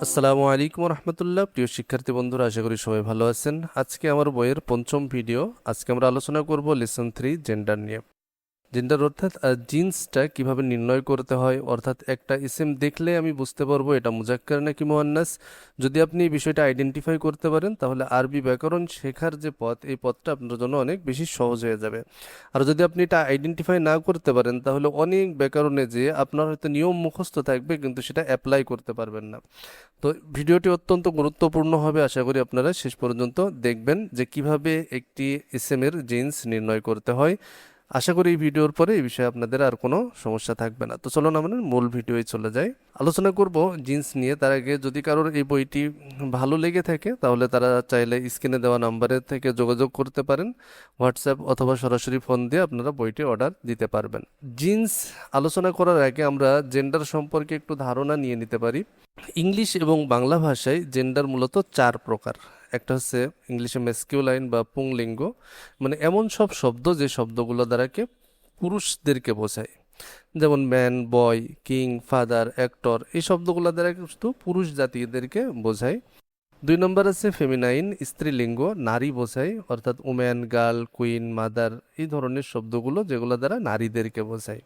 আসসালামু আলাইকুম রহমতুল্লাহ। প্রিয় শিক্ষার্থী বন্ধুরা, আশা করি সবাই ভালো আছেন। আজকে আমার বইয়ের পঞ্চম ভিডিও। আজকে আমরা আলোচনা করব লেসন 3 জেন্ডার নিয়ে। জেন্ডার অর্থাৎ জিন্সটা কিভাবে নির্ণয় করতে হয়, অর্থাৎ একটা ইসিম দেখলে আমি বুঝতে পারবো এটা মুজাক্কার নাকি মুয়ান্নাস। যদি আপনি এই বিষয়টা আইডেন্টিফাই করতে পারেন তাহলে আরবি ব্যাকরণ শেখার যে পথ, এই পথটা আপনার জন্য অনেক বেশি সহজ হয়ে যাবে। আর যদি আপনি এটা আইডেন্টিফাই না করতে পারেন তাহলে অনেক ব্যাকরণে যে আপনার হয়তো নিয়ম মুখস্থ থাকবে কিন্তু সেটা অ্যাপ্লাই করতে পারবেন না। তো ভিডিওটি অত্যন্ত গুরুত্বপূর্ণ হবে, আশা করি আপনারা শেষ পর্যন্ত দেখবেন যে কিভাবে একটি এসএমের জিন্স নির্ণয় করতে হয়। আশা করি এই ভিডিওর পরে এই বিষয়ে আপনাদের আর কোনো সমস্যা থাকবে না। তো চলুন আমরা মূল ভিডিওয় চলে যাই। আলোচনা করব জিন্স নিয়ে। তার আগে যদি কারোর এই বইটি ভালো লেগে থাকে তাহলে তারা চাইলে স্ক্রিনে দেওয়া নাম্বারের থেকে যোগাযোগ করতে পারেন। হোয়াটসঅ্যাপ অথবা সরাসরি ফোন দিয়ে আপনারা বইটি অর্ডার দিতে পারবেন। জিন্স আলোচনা করার আগে আমরা জেন্ডার সম্পর্কে একটু ধারণা নিয়ে নিতে পারি। ইংলিশ এবং বাংলা ভাষায় জেন্ডার মূলত 4 প্রকার। একটা হচ্ছে ইংলিশে ম্যাসকিউলাইন বা পুংলিঙ্গ, মানে এমন সব শব্দ যে শব্দগুলো দ্বারাকে পুরুষদেরকে বোঝায়, যেমন ম্যান, বয়, কিং, ফাদার, অ্যাক্টর। এই শব্দগুলো দ্বারা শুধু পুরুষ জাতিদেরকে বোঝায়। 2 নম্বর আছে ফেমিনাইন, স্ত্রীলিঙ্গ, নারী বোঝায়, অর্থাৎ উম্যান, গার্ল, কুইন, মাদার, এই ধরনের শব্দগুলো যেগুলো দ্বারা নারীদেরকে বোঝায়।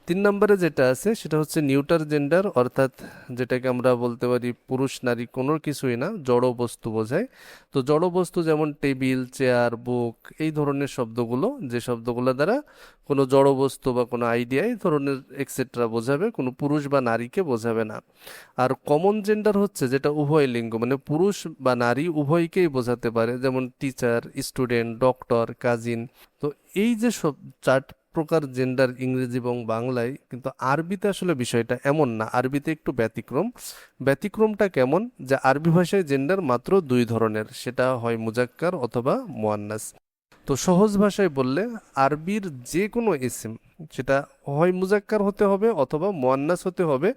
3 নম্বরে যেটা আছে সেটা হচ্ছে নিউটার জেন্ডার, অর্থাৎ যেটাকে আমরা বলতে পারি পুরুষ নারী কোনো কিছুই না, জড় বস্তু বোঝায়। তো জড় বস্তু যেমন টেবিল, চেয়ার, বুক, এই ধরনের শব্দগুলো, যে শব্দগুলো দ্বারা কোনো জড় বস্তু বা কোনো আইডিয়া এই ধরনের এক্সেট্রা বোঝাবে, কোনো পুরুষ বা নারীকে বোঝাবে না। আর কমন জেন্ডার হচ্ছে যেটা উভয় লিঙ্গ, মানে পুরুষ বা নারী উভয়কেই বোঝাতে পারে, যেমন টিচার, স্টুডেন্ট, ডক্টর, কাজিন। তো এই যে সব 4 প্রকার জেন্ডার ইংরেজি এবং বাংলায়, কিন্তু আরবিতে আসলে বিষয়টা এমন না। আরবিতে একটু ব্যতিক্রম। ব্যতিক্রমটা কেমন, যে আরবি ভাষায় জেন্ডার মাত্র 2 ধরনের, সেটা হয় মুজাক্কার অথবা মুয়ান্নাস। তো সহজ ভাষায় বললে আরবির যে কোনো ইসিম সেটা হয় মুজাক্কার হতে হবে অথবা মুয়ান্নাস হতে হবে,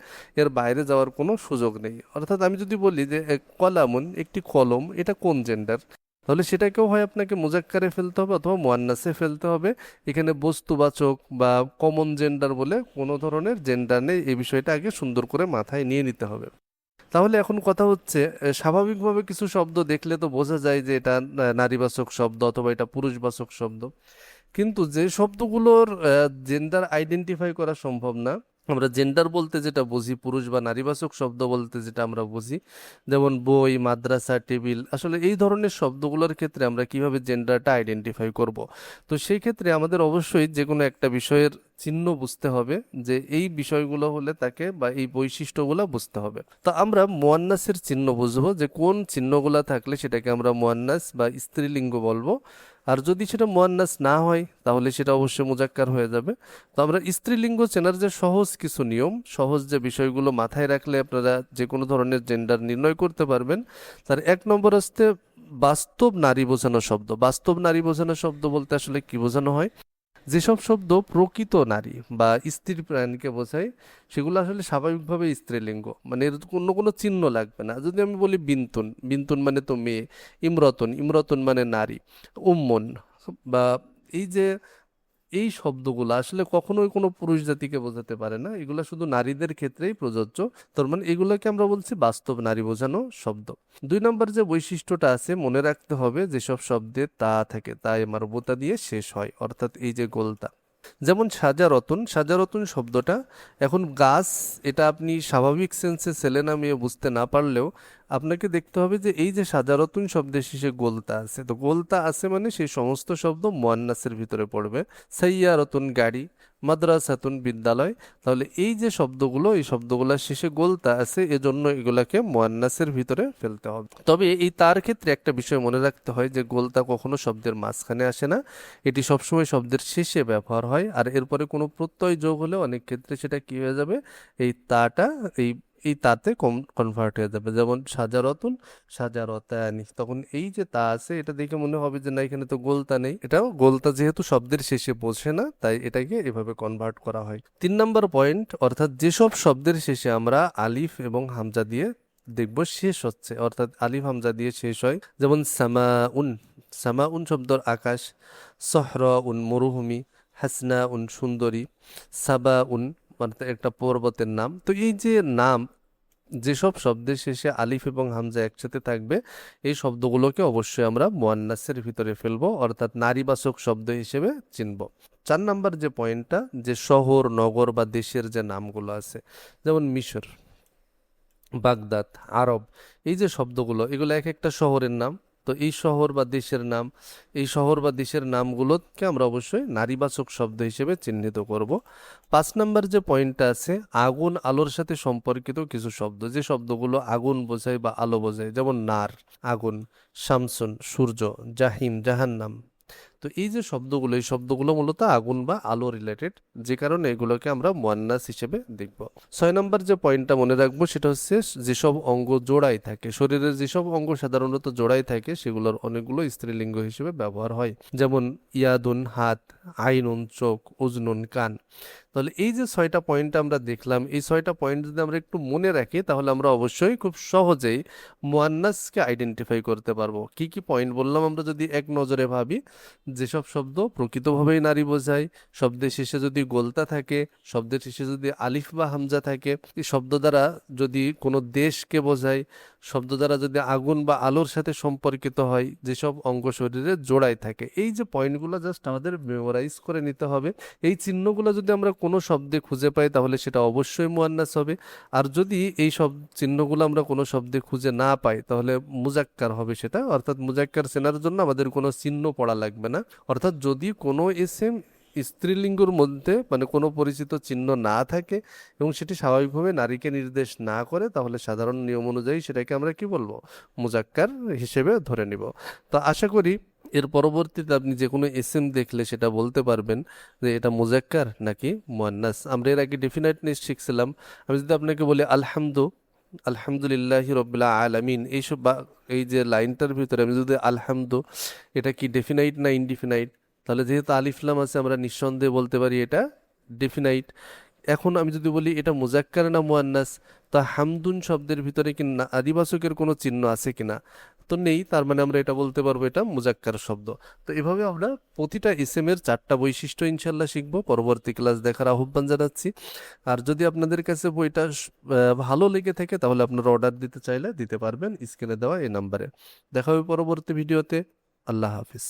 এর বাইরে যাওয়ার কোনো সুযোগ নেই। অর্থাৎ আমি যদি বলি যে কলামুন, একটি কলম, এটা কোন জেন্ডার, তাহলে সেটাকেও হয় আপনাকে মুজাক্কারে ফেলতে হবে অথবা মুয়ান্নাসে ফেলতে হবে। এখানে বস্তুবাচক বা কমন জেন্ডার বলে কোনো ধরনের জেন্ডার নেই, এই বিষয়টা আগে সুন্দর করে মাথায় নিয়ে নিতে হবে। তাহলে এখন কথা হচ্ছে, স্বাভাবিকভাবে কিছু শব্দ দেখলে তো বোঝা যায় যে এটা নারীবাচক শব্দ অথবা এটা পুরুষবাচক শব্দ, কিন্তু যে শব্দগুলোর জেন্ডার আইডেন্টিফাই করা সম্ভব না, আমরা জেন্ডার বলতে যেটা বুঝি, পুরুষ বা নারীবাচক শব্দ বলতে যেটা আমরা বুঝি, যেমন বই, মাদ্রাসা, টেবিল, আসলে এই ধরনের শব্দগুলোর ক্ষেত্রে আমরা কিভাবে জেন্ডারটা আইডেন্টিফাই করব। তো সেই ক্ষেত্রে আমাদের অবশ্যই যে কোনো একটা বিষয়ের চিহ্ন বুঝতে হবে, যে এই বিষয়গুলো হলে তাকে বা এই বৈশিষ্ট্যগুলো বুঝতে হবে। তো আমরা মুয়ান্নাসের চিহ্ন বুঝবো, যে কোন চিহ্নগুলো থাকলে সেটাকে আমরা মুয়ান্নাস বা স্ত্রীলিঙ্গ বলবো। আর যদি সেটা মুয়ান্নাস না হয় তাহলে সেটা অবশ্যই মুজাক্কার হয়ে যাবে। তো আমরা স্ত্রীলিঙ্গ চেনার যে সহজ কিছু নিয়ম, সহজ যে বিষয়গুলো মাথায় রাখলে আপনারা যে কোনো ধরনের জেন্ডার নির্ণয় করতে পারবেন, তার 1 নম্বর হচ্ছে বাস্তব নারী বোঝানো শব্দ। বাস্তব নারী বোঝানো শব্দ বলতে আসলে কি বোঝানো হয়, যেসব শব্দ প্রকৃত নারী বা স্ত্রী প্রাণীকে বোঝায় সেগুলো আসলে স্বাভাবিকভাবে স্ত্রীলিঙ্গ, মানে এর অন্য কোনো চিহ্ন লাগবে না। যদি আমি বলি বিন্তুন, বিন্তুন মানে তো মেয়ে, ইমরতন, ইমরতন মানে নারী, উম্মন বা এই যে এই শব্দগুলো আসলে কখনোই কোনো পুরুষ জাতিকে বোঝাতে পারে না, এগুলো শুধু নারীদের ক্ষেত্রেই প্রযোজ্য। তার মানে এগুলোকে আমরা বলছি বাস্তব নারী বোঝানো শব্দ। 2 নম্বর যে বৈশিষ্ট্যটা আছে, মনে রাখতে হবে যেসব শব্দে তা থাকে তাই মারবুতা দিয়ে শেষ হয়, অর্থাৎ এই যে গোলতা। যেমন সাজারতন, সাজারতন শব্দটা, এখন গাছ, এটা আপনি স্বাভাবিক সেন্সে ছেলে নামিয়ে বুঝতে না পারলেও আপনাকে দেখতে হবে যে এই যে সাজারতুন শব্দের শেষে গোলতা আছে, তো গোলতা আছে মানে সেই সমস্ত শব্দ মুয়ান্নাসের ভিতরে পড়বে। সাইয়ারতুন গাড়ি, মাদ্রাসাতুন বিদ্যালয়। তাহলে এই যে শব্দগুলো, এই শব্দগুলোর শেষে গোলতা আছে, এজন্য এগুলাকে মুয়ান্নাসের ভিতরে ফেলতে হবে। তবে এই তার ক্ষেত্রে একটা বিষয় মনে রাখতে হয় যে গোলতা কখনো শব্দের মাঝখানে আসে না, এটি সবসময় শব্দের শেষে ব্যবহার হয়। আর এরপরে কোনো প্রত্যয় যোগ হলে অনেক ক্ষেত্রে সেটা কি হয়ে যাবে, এই তাটা এই এই তাতে কনভার্ট হয়ে যাবে। যেমন সাজারতুন, সাজারতানি, তখন এই যে তা আছে এটা দেখে মনে হবে যে না, এখানে তো গোলতা নেই, এটাও গোলতা যেহেতু শব্দের শেষে বসে না তাই এটাকে এভাবে কনভার্ট করা হয়। 3 নম্বর পয়েন্ট, অর্থাৎ যেসব শব্দের শেষে আমরা আলিফ এবং হামজা দিয়ে দেখব শেষ হচ্ছে, অর্থাৎ আলিফ হামজা দিয়ে শেষ হয়, যেমন সামাউন, সামাউন শব্দর আকাশ, সহরাউন মরুভূমি, হাসনাউন সুন্দরী, সাবাউন মানে একটা পর্বতের নাম। তো এই যে নাম, যেসব শব্দের শেষে আলিফ এবং হামজা একসাথে থাকবে এই শব্দগুলোকে অবশ্যই আমরা মুয়ান্নাসের ভিতরে ফেলবো, অর্থাৎ নারীবাচক শব্দ হিসেবে চিনব। 4 নাম্বার যে পয়েন্টটা, যে শহর, নগর বা দেশের যে নামগুলো আছে, যেমন মিশর, বাগদাদ, আরব, এই যে শব্দগুলো, এগুলো এক একটা শহরের নাম। তো এই শহর বা দেশের নাম, এই শহর বা দেশের নামগুলোকে আমরা অবশ্যই নারীবাচক শব্দ হিসেবে চিহ্নিত করব। 5 নাম্বার যে পয়েন্টটা আছে, আগুন আলোর সাথে সম্পর্কিত কিছু শব্দ, যে শব্দগুলো আগুন বোঝায় বা আলো বোঝায়, যেমন নার আগুন, শামসুন সূর্য, জাহিম জাহান্নাম। তো এই যে শব্দগুলো, এই শব্দগুলো মূলত আগুন বা আলো রিলেটেড, যে কারণে এগুলোকে আমরা মুয়ান্নাস হিসেবে দেখব। 6 নম্বর যে পয়েন্টটা মনে রাখবো সেটা হচ্ছে, যেসব অঙ্গ জোড়ায় থাকে, শরীরের যেসব অঙ্গ সাধারণত জোড়ায় থাকে সেগুলোর অনেকগুলো স্ত্রীলিঙ্গ হিসেবে ব্যবহার হয়, যেমন ইয়াদুন হাত, আইনুন চোখ, উজনুন কান। তাহলে এই যে 6টা পয়েন্ট আমরা দেখলাম, এই 6টা পয়েন্ট যদি আমরা একটু মনে রাখি তাহলে আমরা অবশ্যই খুব সহজেই মুয়ান্নাসকে আইডেন্টিফাই করতে পারবো। কি কি পয়েন্ট বললাম আমরা যদি এক নজরে ভাবি, যেসব শব্দ প্রকৃতভাবেই নারী বোঝায়, শব্দের শেষে যদি গোলতা থাকে, শব্দের শেষে যদি আলিফ বা হামজা থাকে, এই শব্দ দ্বারা যদি কোনো দেশকে বোঝায়, শব্দ দ্বারা যদি আগুন বা আলোর সাথে সম্পর্কিত হয়, যেসব অঙ্গ শরীরে জোড়ায় থাকে, এই যে পয়েন্টগুলো জাস্ট আমাদের মেমোরাইজ করে নিতে হবে। এই চিহ্নগুলো যদি আমরা কোনো শব্দে খুঁজে পাই তাহলে সেটা অবশ্যই মুয়ান্নাস হবে। আর যদি এই সব চিহ্নগুলো আমরা কোনো শব্দে খুঁজে না পাই তাহলে মুজাক্কার হবে সেটা, অর্থাৎ মুজাক্কার চেনার জন্য আমাদের কোনো চিহ্ন পড়া লাগবে না। অর্থাৎ যদি কোনো এসএম স্ত্রীলিঙ্গর মধ্যে মানে কোনো পরিচিত চিহ্ন না থাকে এবং সেটি স্বাভাবিকভাবে নারীকে নির্দেশ না করে, তাহলে সাধারণ নিয়ম অনুযায়ী সেটাকে আমরা কি বলবো, মুজাক্কার হিসেবে ধরে নিব। তো আশা করি এর পরবর্তীতে আপনি যে কোনো এসএম দেখলে সেটা বলতে পারবেন যে এটা মুজাক্কার নাকি মুয়ান্নাস। আমরা এর আগে ডেফিনাইটনেস শিখছিলাম। আমি যদি আপনাকে বলি আলহামদুলিল্লাহি রব্বিল আলামিন, এইসব এই যে লাইনটার ভিতরে আমি যদি আলহামদু, এটা কি ডেফিনাইট না ইনডিফিনাইট? তাহলে যেহেতু আলিফ লাম আছে আমরা নিঃসন্দেহে বলতে পারি এটা ডেফিনাইট। এখন আমি যদি বলি এটা মুজাক্কার না মুয়ান্নাস, তা হামদুন শব্দের ভিতরে কি নারীবাচকের কোনো চিহ্ন আছে কিনা, তো নেই, তার মানে আমরা এটা বলতে পারবো এটা মুজাক্কার শব্দ। তো এভাবে আমরা প্রতিটা ইসেম এর 4টা বৈশিষ্ট্য ইনশাল্লাহ শিখবো। পরবর্তী ক্লাস দেখার আহ্বান জানাচ্ছি। আর যদি আপনাদের কাছে বইটা ভালো লেগে থাকে তাহলে আপনারা অর্ডার দিতে চাইলে দিতে পারবেন স্ক্রিনে দেওয়া এই নাম্বারে। দেখা হবে পরবর্তী ভিডিওতে। আল্লাহ হাফিজ।